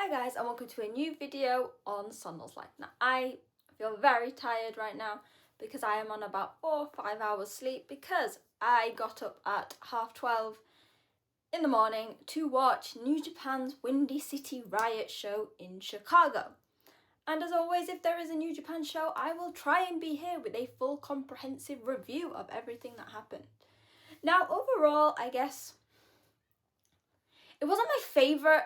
Hi guys, and welcome to a new video on Sonal's life. Now I feel very tired right now because I am on about 4 or 5 hours sleep because I got up at 12:30 in the morning to watch New Japan's Windy City Riot show in Chicago. And as always, if there is a New Japan show, I will try and be here with a full comprehensive review of everything that happened. Now overall, I guess it wasn't my favourite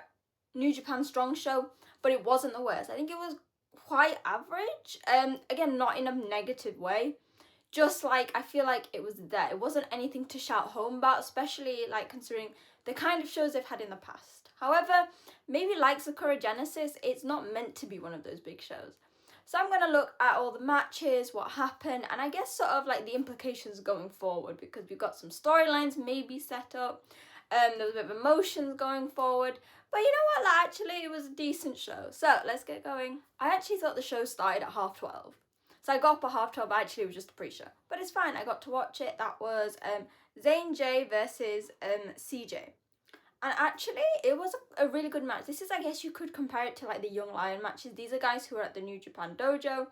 New Japan Strong show, but it wasn't the worst. I think it was quite average. Again, not in a negative way. Just like, I feel like it was there. It wasn't anything to shout home about, especially like considering the kind of shows they've had in the past. However, maybe like Sakura Genesis, it's not meant to be one of those big shows. So I'm going to look at all the matches, what happened, and I guess sort of like the implications going forward, because we've got some storylines maybe set up. There was a bit of emotions going forward. But you know what, actually it was a decent show. So let's get going. I actually thought the show started at 12:30. So I got up at 12:30, but actually it was just a pre-show. But it's fine, I got to watch it. That was Zane J versus CJ. And actually it was a really good match. This is, I guess you could compare it to like the Young Lion matches. These are guys who are at the New Japan Dojo,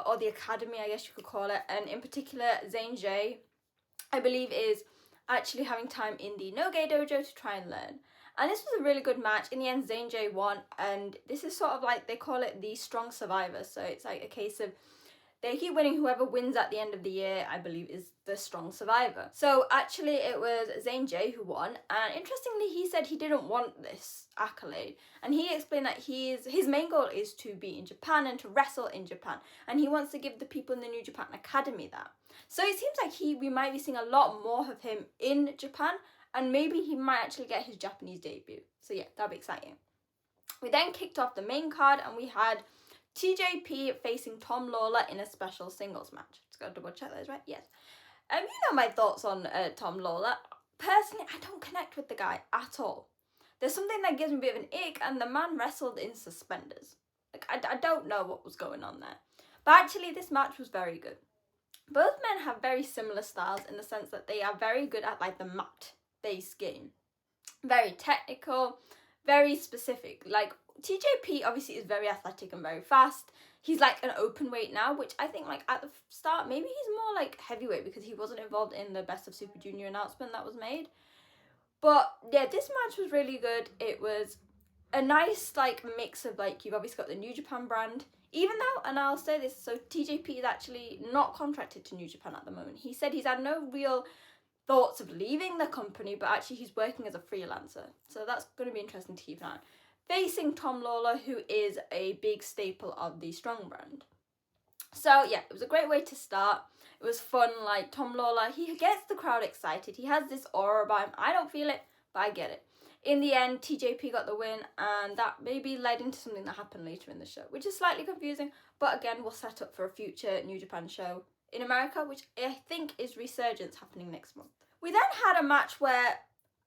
or the Academy, I guess you could call it. And in particular, Zane J, I believe, is actually having time in the Noge Dojo to try and learn. And this was a really good match. In the end, Zane J won, and this is sort of like, they call it the strong survivor. So it's like a case of they keep winning. Whoever wins at the end of the year, I believe, is the strong survivor. So actually it was Zane J who won, and interestingly he said he didn't want this accolade, and he explained that his main goal is to be in Japan and to wrestle in Japan, and he wants to give the people in the New Japan Academy that. So it seems like we might be seeing a lot more of him in Japan, and maybe he might actually get his Japanese debut. So yeah, that'll be exciting. We then kicked off the main card, and we had TJP facing Tom Lawler in a special singles match. Just gotta double check those, right? Yes. You know my thoughts on Tom Lawler. Personally, I don't connect with the guy at all. There's something that gives me a bit of an ick, and the man wrestled in suspenders. Like, I don't know what was going on there. But actually, this match was very good. Both men have very similar styles in the sense that they are very good at like the mat-based game. Very technical, very specific. Like, TJP obviously is very athletic and very fast. He's like an open weight now, which I think like at the start, maybe he's more like heavyweight because he wasn't involved in the Best of Super Junior announcement that was made. But yeah, this match was really good. It was a nice like mix of like, you've obviously got the New Japan brand, even though, and I'll say this, so TJP is actually not contracted to New Japan at the moment. He said he's had no real thoughts of leaving the company, but actually he's working as a freelancer. So that's going to be interesting to keep an eye on. Facing Tom Lawler, who is a big staple of the Strong brand. So yeah, it was a great way to start. It was fun. Like, Tom Lawler, he gets the crowd excited. He has this aura about him. I don't feel it, but I get it. In the end, TJP got the win, and that maybe led into something that happened later in the show, which is slightly confusing, but again, we'll set up for a future New Japan show in America, which I think is Resurgence happening next month. We then had a match where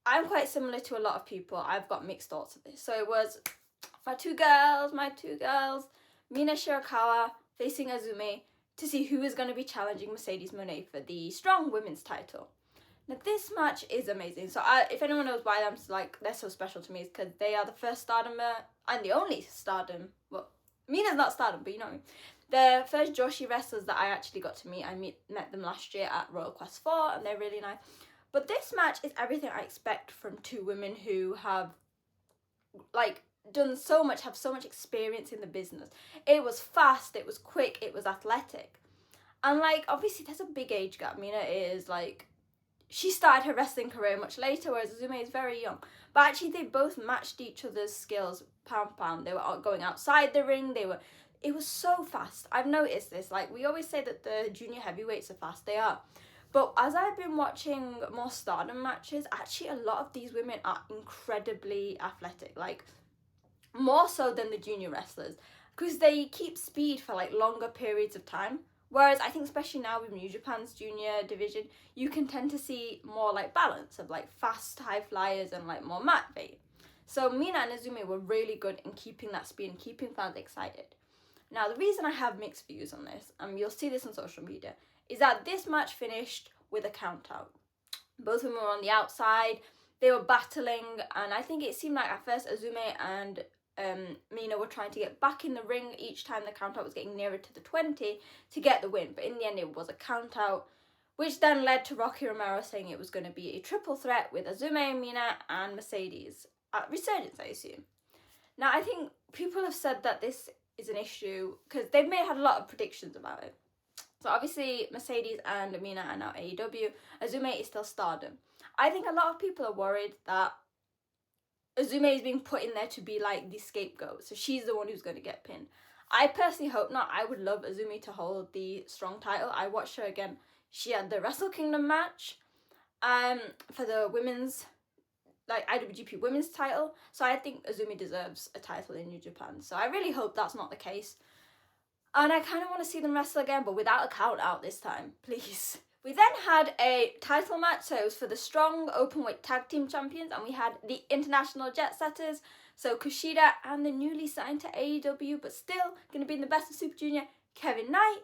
I'm quite similar to a lot of people. I've got mixed thoughts of this. So it was my two girls, Mina Shirakawa facing Azumi to see who is going to be challenging Mercedes Moné for the Strong Women's title. Now this match is amazing. So if anyone knows why they're so special to me, is because they are the first Stardom and the only Stardom. Well, Mina's not Stardom, but you know what I mean. The first Joshi wrestlers that I actually got to meet. I met them last year at Royal Quest 4, and they're really nice. But this match is everything I expect from two women who have like done so much, have so much experience in the business. It was fast, it was quick, it was athletic. And like, obviously there's a big age gap. Mina is like, she started her wrestling career much later, whereas Azumi is very young. But actually they both matched each other's skills pound for pound. They were going outside the ring, it was so fast. I've noticed this. Like, we always say that the junior heavyweights are fast, they are. But as I've been watching more Stardom matches, actually a lot of these women are incredibly athletic, like more so than the junior wrestlers, because they keep speed for like longer periods of time. Whereas I think especially now with New Japan's junior division, you can tend to see more like balance of like fast high flyers and like more mat bait. So Mina and Azumi were really good in keeping that speed and keeping fans excited. Now the reason I have mixed views on this, and you'll see this on social media, is that this match finished with a count out. Both of them were on the outside, they were battling, and I think it seemed like at first Azumi and Mina were trying to get back in the ring each time the count out was getting nearer to the 20 to get the win. But in the end, it was a count out, which then led to Rocky Romero saying it was going to be a triple threat with Azumi, Mina, and Mercedes at Resurgence, I assume. Now, I think people have said that this is an issue because they've had a lot of predictions about it. So obviously, Mercedes and Mina are now AEW. Azumi is still Stardom. I think a lot of people are worried that Azumi is being put in there to be like the scapegoat, so she's the one who's going to get pinned. I personally hope not. I would love Azumi to hold the strong title. I watched her again. She had the Wrestle Kingdom match for the women's, like IWGP women's title. So I think Azumi deserves a title in New Japan. So I really hope that's not the case. And I kind of want to see them wrestle again, but without a count out this time, please. We then had a title match, so it was for the strong openweight tag team champions, and we had the international jet setters, so Kushida and the newly signed to AEW, but still going to be in the Best of Super Junior, Kevin Knight,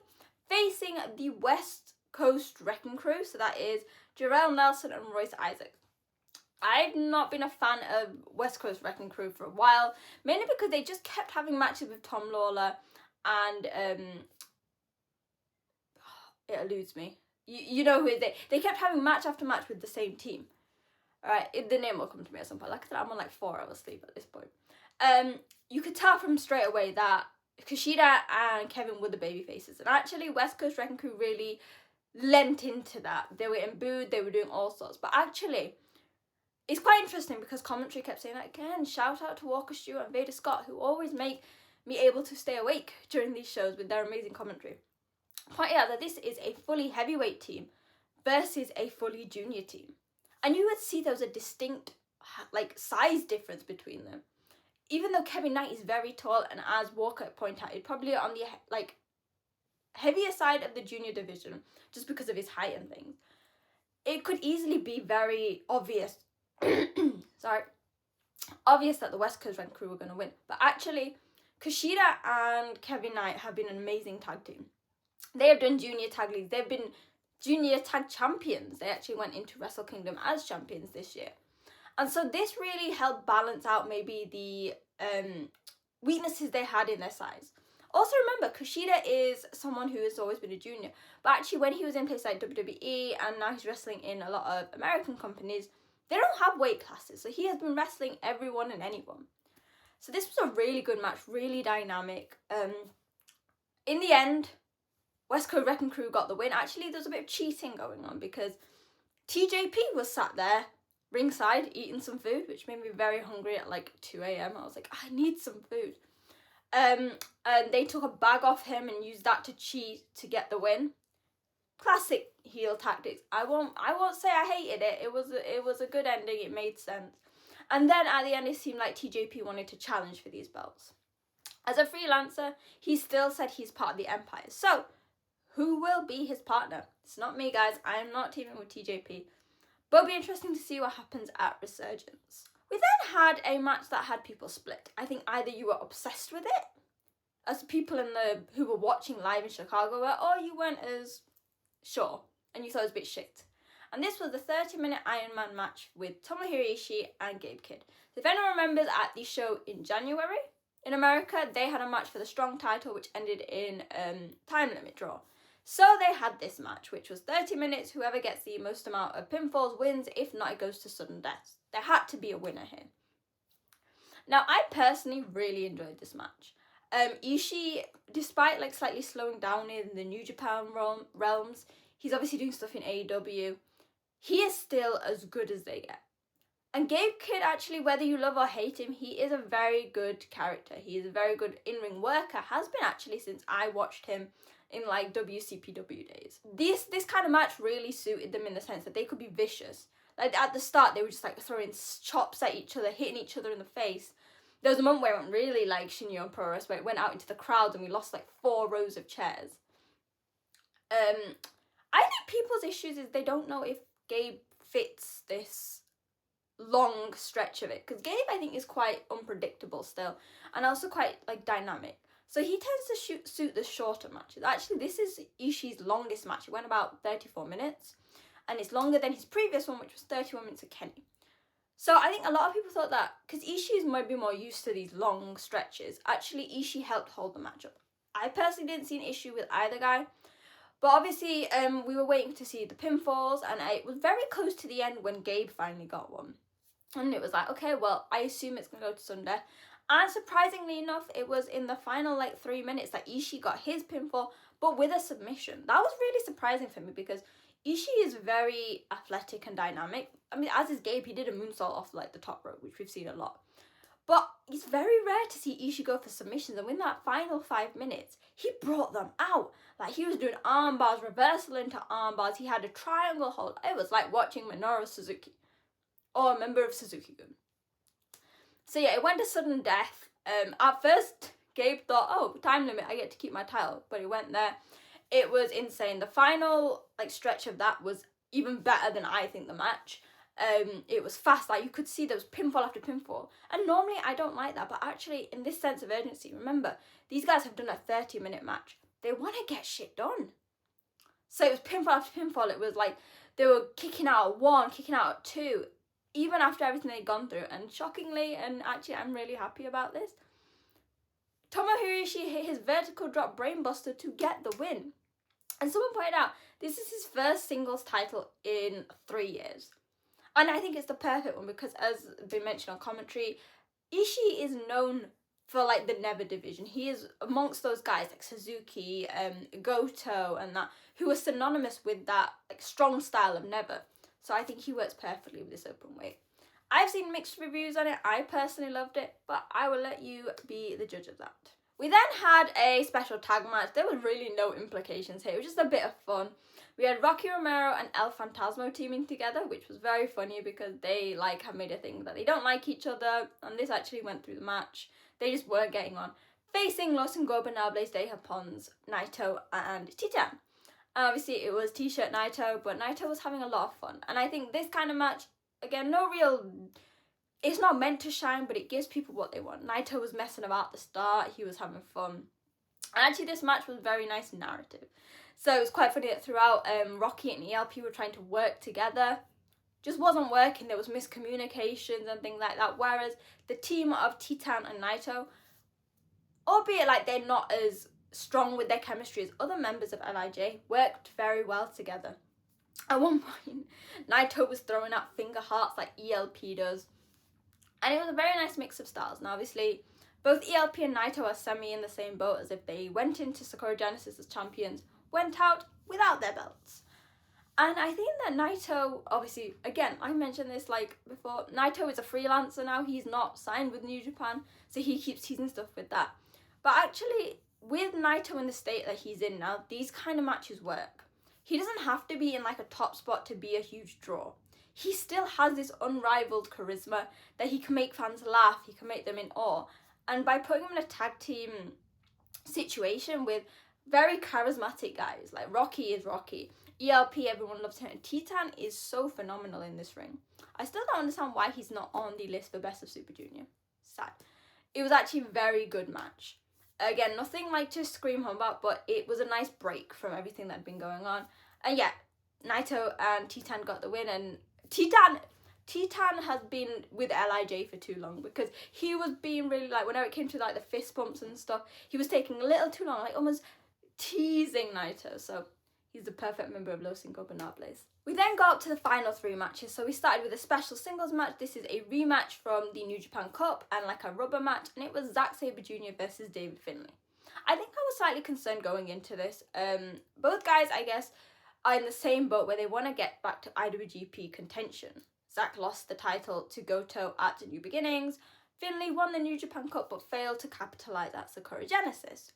facing the West Coast Wrecking Crew, so that is Jarrell Nelson and Royce Isaacs. I've not been a fan of West Coast Wrecking Crew for a while, mainly because they just kept having matches with Tom Lawler, and it eludes me. You know who they kept having match after match with the same team. Alright, the name will come to me at some point. Like I said, I'm on like 4 hours sleep at this point. You could tell from straight away that Kushida and Kevin were the baby faces. And actually, West Coast Wrecking Crew really lent into that. They were imbued, they were doing all sorts. But actually, it's quite interesting because commentary kept saying that again. Shout out to Walker Stewart and Vader Scott, who always make me able to stay awake during these shows with their amazing commentary. Point out that this is a fully heavyweight team versus a fully junior team. And you would see there was a distinct like size difference between them. Even though Kevin Knight is very tall, and as Walker pointed out, he's probably on the like heavier side of the junior division just because of his height and things. It could easily be very obvious obvious that the West Coast Red Crew were going to win. But actually, Kushida and Kevin Knight have been an amazing tag team. They have done junior tag leagues. They've been junior tag champions. They actually went into Wrestle Kingdom as champions this year. And so this really helped balance out maybe the weaknesses they had in their size. Also remember, Kushida is someone who has always been a junior. But actually when he was in places like WWE and now he's wrestling in a lot of American companies, they don't have weight classes. So he has been wrestling everyone and anyone. So this was a really good match, really dynamic. In the end, West Coast Wrecking Crew got the win. Actually, there was a bit of cheating going on because TJP was sat there ringside eating some food, which made me very hungry at like 2 a.m. I was like, I need some food. And they took a bag off him and used that to cheat to get the win. Classic heel tactics. I won't say I hated it. It was a good ending. It made sense. And then at the end, it seemed like TJP wanted to challenge for these belts. As a freelancer, he still said he's part of the Empire. So, who will be his partner? It's not me, guys. I am not teaming with TJP. But it'll be interesting to see what happens at Resurgence. We then had a match that had people split. I think either you were obsessed with it, as people who were watching live in Chicago were, or you weren't as sure, and you thought it was a bit shit. And this was the 30-minute Iron Man match with Tomohiro Ishii and Gabe Kidd. So if anyone remembers at the show in January, in America, they had a match for the Strong title, which ended in time limit draw. So they had this match, which was 30 minutes. Whoever gets the most amount of pinfalls wins. If not, it goes to sudden death. There had to be a winner here. Now, I personally really enjoyed this match. Ishii, despite like slightly slowing down in the New Japan realms, he's obviously doing stuff in AEW. He is still as good as they get. And Gabe Kidd, actually, whether you love or hate him, he is a very good character. He is a very good in-ring worker. Has been actually since I watched him in like WCPW days. This kind of match really suited them in the sense that they could be vicious. Like at the start, they were just like throwing chops at each other, hitting each other in the face. There was a moment where it went really like Shinyo and Pro Wrestling, where it went out into the crowd and we lost like 4 rows of chairs. I think people's issues is they don't know if Gabe fits this long stretch of it, because Gabe I think is quite unpredictable still and also quite like dynamic, so he tends to suit the shorter matches. Actually, this is Ishii's longest match. It went about 34 minutes and it's longer than his previous one, which was 31 minutes of Kenny. So I think a lot of people thought that because Ishii might be more used to these long stretches, actually Ishii helped hold the match up. I personally didn't see an issue with either guy, but obviously we were waiting to see the pinfalls, and it was very close to the end when Gabe finally got one. And it was like, okay, well, I assume it's going to go to Sunday. And surprisingly enough, it was in the final 3 minutes that Ishii got his pinfall, but with a submission. That was really surprising for me because Ishii is very athletic and dynamic. I mean, as is Gabe, he did a moonsault off the top rope, which we've seen a lot. But it's very rare to see Ishii go for submissions, and in that final 5 minutes, he brought them out. He was doing arm bars, reversal into arm bars. He had a triangle hold. It was like watching Minoru Suzuki, or a member of Suzuki-gun. So yeah, it went to sudden death. At first, Gabe thought, oh, time limit, I get to keep my title. But he went there. It was insane. The final stretch of that was even better than I think the match. It was fast. You could see there was pinfall after pinfall. And normally I don't like that. But actually, in this sense of urgency, remember, these guys have done a 30-minute match. They want to get shit done. So it was pinfall after pinfall. It was they were kicking out at 1, kicking out at 2. Even after everything they'd gone through. And shockingly, and actually I'm really happy about this, Tomohiro Ishii hit his vertical drop brainbuster to get the win. And someone pointed out, this is his first singles title in 3 years. And I think it's the perfect one because, as been mentioned on commentary, Ishii is known for the never division. He is amongst those guys like Suzuki, Goto and that, who are synonymous with that strong style of never. So I think he works perfectly with this open weight. I've seen mixed reviews on it. I personally loved it, but I will let you be the judge of that. We then had a special tag match. There was really no implications here. It was just a bit of fun. We had Rocky Romero and El Fantasmo teaming together, which was very funny because they have made a thing that they don't like each other, and this actually went through the match. They just weren't getting on. Facing Los Ingobernables de Japon's Naito and Titan. Obviously, it was T-shirt Naito, but Naito was having a lot of fun. And I think this kind of match, again, it's not meant to shine, but it gives people what they want. Naito was messing about at the start. He was having fun. And actually, this match was very nice narrative. So it was quite funny that throughout, Rocky and ELP were trying to work together. Just wasn't working. There was miscommunications and things like that. Whereas the team of Titan and Naito, albeit they're not as strong with their chemistry as other members of LIJ, worked very well together. At one point, Naito was throwing out finger hearts like ELP does. And it was a very nice mix of styles. Now, obviously, both ELP and Naito are semi in the same boat, as if they went into Sakura Genesis as champions, went out without their belts. And I think that Naito, obviously, again, I mentioned this before, Naito is a freelancer now. He's not signed with New Japan, so he keeps teasing stuff with that. But actually, with Naito in the state that he's in now, these kind of matches work. He doesn't have to be in a top spot to be a huge draw. He still has this unrivaled charisma that he can make fans laugh, he can make them in awe. And by putting him in a tag team situation with very charismatic guys, Rocky is Rocky, ELP, everyone loves him, and Titan is so phenomenal in this ring. I still don't understand why he's not on the list for Best of Super Junior. Sad. It was actually a very good match. Again, nothing to scream home about, but it was a nice break from everything that had been going on. And yeah, Naito and Titan got the win, and Titan has been with LIJ for too long because he was being really whenever it came to the fist bumps and stuff, he was taking a little too long, almost teasing Naito. So he's the perfect member of Los Ingobernables. We then got up to the final 3 matches. So we started with a special singles match. This is a rematch from the New Japan Cup and a rubber match, and it was Zack Sabre Jr. versus David Finlay. I think I was slightly concerned going into this. Both guys, I guess, are in the same boat where they want to get back to IWGP contention. Zack lost the title to Goto at New Beginnings. Finlay won the New Japan Cup but failed to capitalise at Sakura Genesis.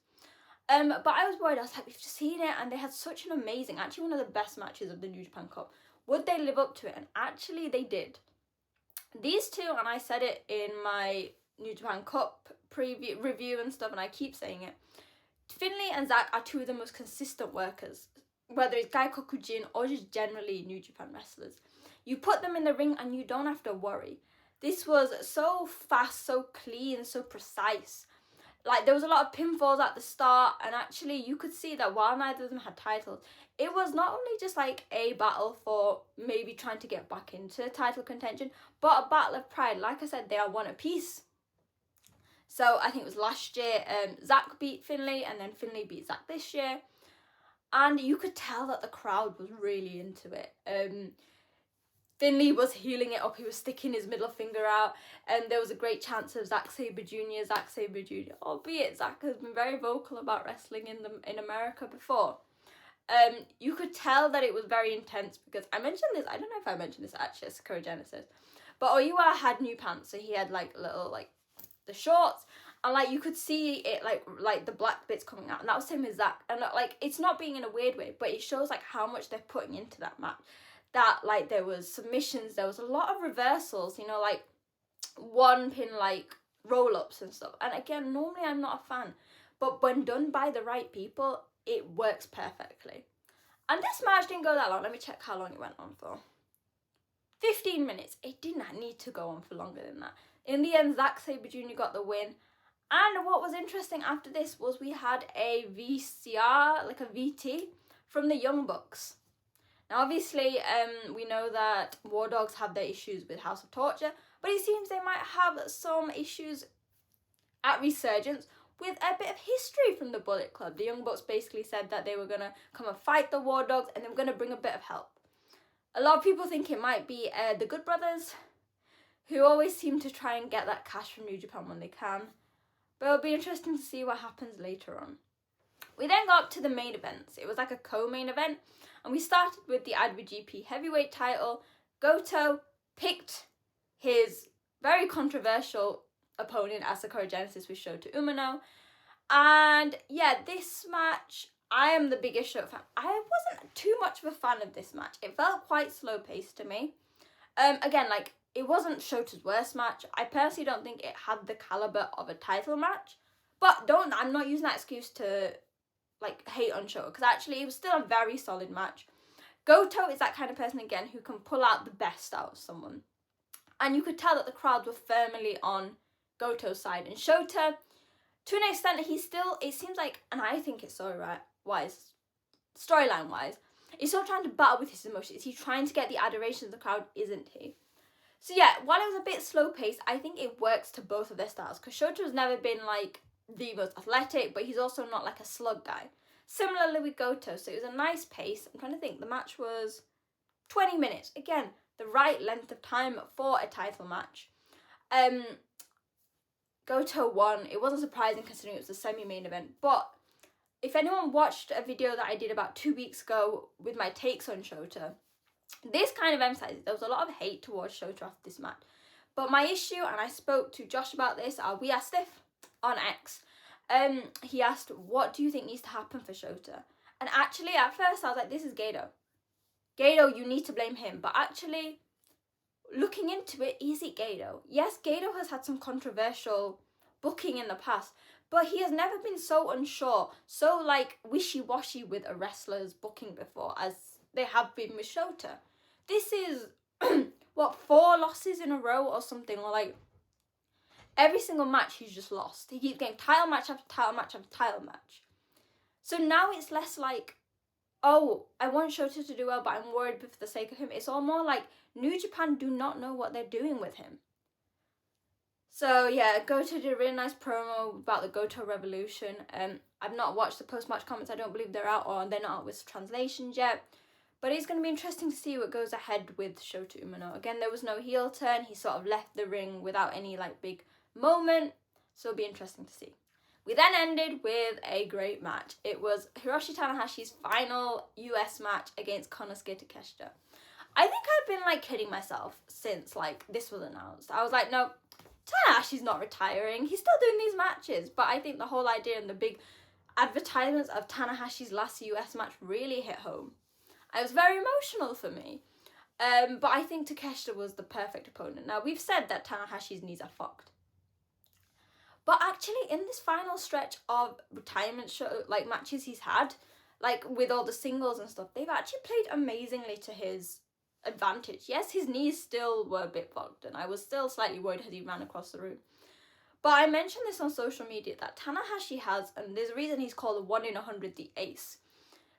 But I was worried. I was we've just seen it, and they had such an amazing, actually one of the best matches of the New Japan Cup. Would they live up to it? And actually they did. These two, and I said it in my New Japan Cup review and stuff, and I keep saying it, Finlay and Zack are two of the most consistent workers, whether it's Gaikokujin or just generally New Japan wrestlers. You put them in the ring and you don't have to worry. This was so fast, so clean, so precise. like there was a lot of pinfalls at the start, and actually you could see that while neither of them had titles, it was not only just like a battle for maybe trying to get back into title contention, but a battle of pride. Like I said, they are one apiece. So I think it was last year, Zack beat Finlay, and then Finlay beat Zack this year. And you could tell that the crowd was really into it. Finlay was heeling it up. He was sticking his middle finger out, and there was a great chance of Zack Sabre Jr., Zack Sabre Jr., albeit Zack has been very vocal about wrestling in America before. You could tell that it was very intense, because I mentioned this, I don't know if I mentioned this actually, as Sakura Genesis, but Oiwa had new pants, so he had like little, like, the shorts, and like you could see it like the black bits coming out, and that was same as Zack. And like, it's not being in a weird way, but it shows like how much they're putting into that match. That like there was submissions, there was a lot of reversals, you know, like one pin like roll-ups and stuff. And again, normally I'm not a fan, but when done by the right people, it works perfectly. And this match didn't go that long. Let me check how long it went on for. 15 minutes. It did not need to go on for longer than that. In the end, Zack Sabre Jr. got the win. And what was interesting after this was we had a VCR, like a VT, from the Young Bucks. Now, obviously, we know that War Dogs have their issues with House of Torture, but it seems they might have some issues at Resurgence with a bit of history from the Bullet Club. The Young Bucks basically said that they were going to come and fight the War Dogs, and they were going to bring a bit of help. A lot of people think it might be the Good Brothers, who always seem to try and get that cash from New Japan when they can. But it'll be interesting to see what happens later on. We then got up to the main events. It was like a co-main event. And we started with the IWGP Heavyweight title. Goto picked his very controversial opponent as Sakura Genesis with Shota Umino. And yeah, this match, I am the biggest Shota fan. I wasn't too much of a fan of this match. It felt quite slow paced to me. Again, like, it wasn't Shota's worst match. I personally don't think it had the caliber of a title match. But I'm not using that excuse to like hate on Shota, because actually it was still a very solid match. Goto is that kind of person again who can pull out the best out of someone. And you could tell that the crowd were firmly on Goto's side. And Shota, to an extent, he's still, it seems like, and I think it's storyline wise, he's still trying to battle with his emotions. He's trying to get the adoration of the crowd, isn't he? So yeah, while it was a bit slow paced, I think it works to both of their styles, because Shota's never been like the most athletic, but he's also not like a slug guy. Similarly with Goto, so it was a nice pace. I'm trying to think, the match was 20 minutes. Again, the right length of time for a title match. Goto won. It wasn't surprising considering it was a semi-main event, but if anyone watched a video that I did about 2 weeks ago with my takes on Shota, this kind of emphasizes there was a lot of hate towards Shota after this match. But my issue, and I spoke to Josh about this, We Are Stiff on X, he asked, what do you think needs to happen for Shota? And actually, at first, I was like, this is Gato. Gato, you need to blame him. But actually, looking into it, is it Gato? Yes, Gato has had some controversial booking in the past, but he has never been so unsure, so like wishy-washy with a wrestler's booking before as they have been with Shota. This is, 4 losses in a row or something, or like, every single match he's just lost. He keeps getting title match after title match after title match. So now it's less like, oh, I want Shota to do well, but I'm worried for the sake of him. It's all more like New Japan do not know what they're doing with him. So yeah, Goto did a really nice promo about the Goto Revolution. I've not watched the post-match comments. I don't believe they're out, or they're not out with translations yet. But it's going to be interesting to see what goes ahead with Shota Umino. Again, there was no heel turn. He sort of left the ring without any like big moment. So it'll be interesting to see. We then ended with a great match. It was Hiroshi Tanahashi's final US match against Konosuke Takeshita. I think I've been like kidding myself since like this was announced. I was like, no, Tanahashi's not retiring. He's still doing these matches. But I think the whole idea and the big advertisements of Tanahashi's last US match really hit home. It was very emotional for me. But I think Takeshita was the perfect opponent. Now, we've said that Tanahashi's knees are fucked. But actually, in this final stretch of retirement matches he's had, like with all the singles and stuff, they've actually played amazingly to his advantage. Yes, his knees still were a bit fucked, and I was still slightly worried as he ran across the room. But I mentioned this on social media that Tanahashi has, and there's a reason he's called a 1 in 100 the ace,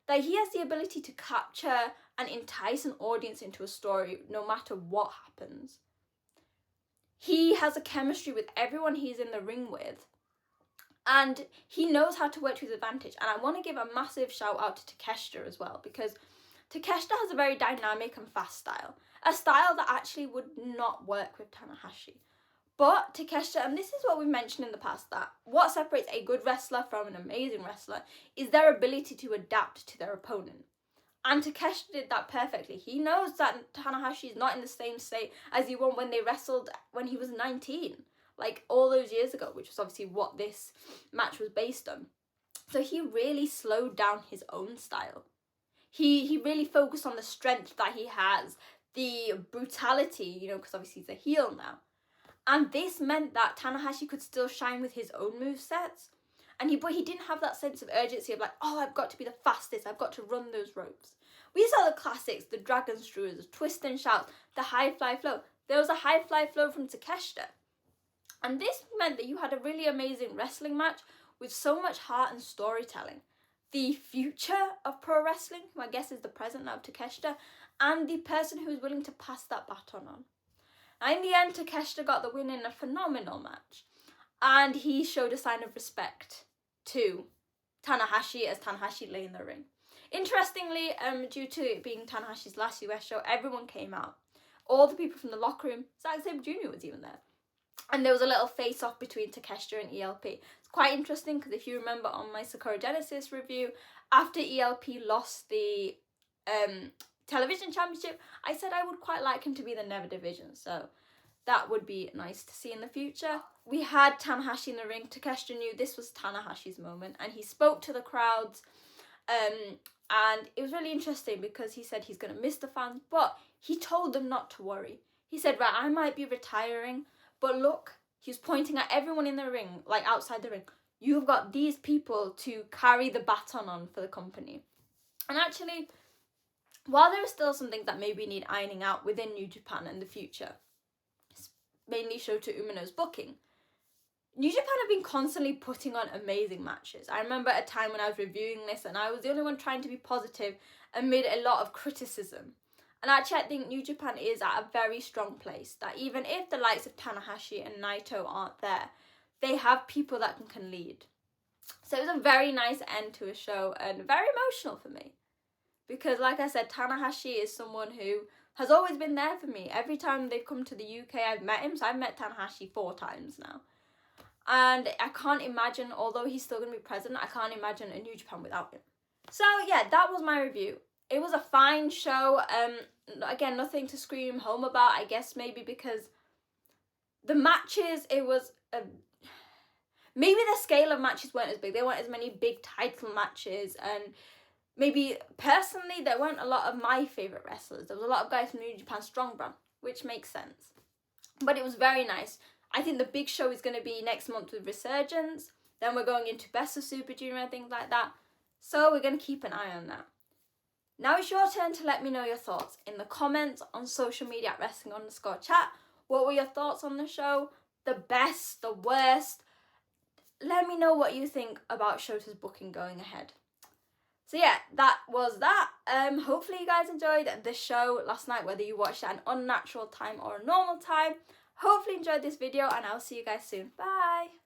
that he has the ability to capture and entice an audience into a story no matter what happens. He has a chemistry with everyone he's in the ring with, and he knows how to work to his advantage. And I want to give a massive shout out to Takeshita as well, because Takeshita has a very dynamic and fast style, a style that actually would not work with Tanahashi. But Takeshita, and this is what we've mentioned in the past, that what separates a good wrestler from an amazing wrestler is their ability to adapt to their opponent. And Takeshita did that perfectly. He knows that Tanahashi is not in the same state as he was when they wrestled when he was 19, like all those years ago, which was obviously what this match was based on. So he really slowed down his own style. He really focused on the strength that he has, the brutality, because obviously he's a heel now. And this meant that Tanahashi could still shine with his own movesets. But he didn't have that sense of urgency of like, oh, I've got to be the fastest, I've got to run those ropes. We saw the classics, the dragon screws, the twist and shout, the high fly flow. There was a high fly flow from Takeshita. And this meant that you had a really amazing wrestling match with so much heart and storytelling. The future of pro wrestling, who I guess is the present now of Takeshita, and the person who is willing to pass that baton on. Now, in the end, Takeshita got the win in a phenomenal match, and he showed a sign of respect to Tanahashi as Tanahashi lay in the ring. Interestingly, due to it being Tanahashi's last US show, everyone came out. All the people from the locker room, Zack Sabre Jr. was even there. And there was a little face-off between Takeshita and ELP. It's quite interesting because if you remember on my Sakura Genesis review, after ELP lost the television championship, I said I would quite like him to be the Never division. So that would be nice to see in the future. We had Tanahashi in the ring. Takeshita knew this was Tanahashi's moment, and he spoke to the crowds. And it was really interesting because he said he's going to miss the fans, but he told them not to worry. He said, right, I might be retiring, but look, he was pointing at everyone in the ring, like outside the ring. You've got these people to carry the baton on for the company. And actually, while there are still some things that maybe need ironing out within New Japan in the future, mainly Shota Umino's booking, New Japan have been constantly putting on amazing matches. I remember a time when I was reviewing this and I was the only one trying to be positive amid a lot of criticism. And actually, I think New Japan is at a very strong place, that even if the likes of Tanahashi and Naito aren't there, they have people that can lead. So it was a very nice end to a show and very emotional for me. Because like I said, Tanahashi is someone who has always been there for me. Every time they've come to the UK, I've met him. So I've met Tanahashi 4 times now. And I can't imagine, although he's still going to be president, I can't imagine a New Japan without him. So yeah, that was my review. It was a fine show. Again, nothing to scream home about, I guess maybe because the matches, it was... maybe the scale of matches weren't as big. There weren't as many big title matches, and maybe personally there weren't a lot of my favourite wrestlers. There was a lot of guys from New Japan Strong Brand, which makes sense. But it was very nice. I think the big show is going to be next month with Resurgence. Then we're going into Best of Super Junior and things like that. So we're going to keep an eye on that. Now it's your turn to let me know your thoughts in the comments on social media at wrestling_chat. What were your thoughts on the show? The best, the worst? Let me know what you think about Shota's booking going ahead. So yeah, that was that. Hopefully you guys enjoyed the show last night, whether you watched it at an unnatural time or a normal time. Hopefully enjoyed this video, and I'll see you guys soon. Bye!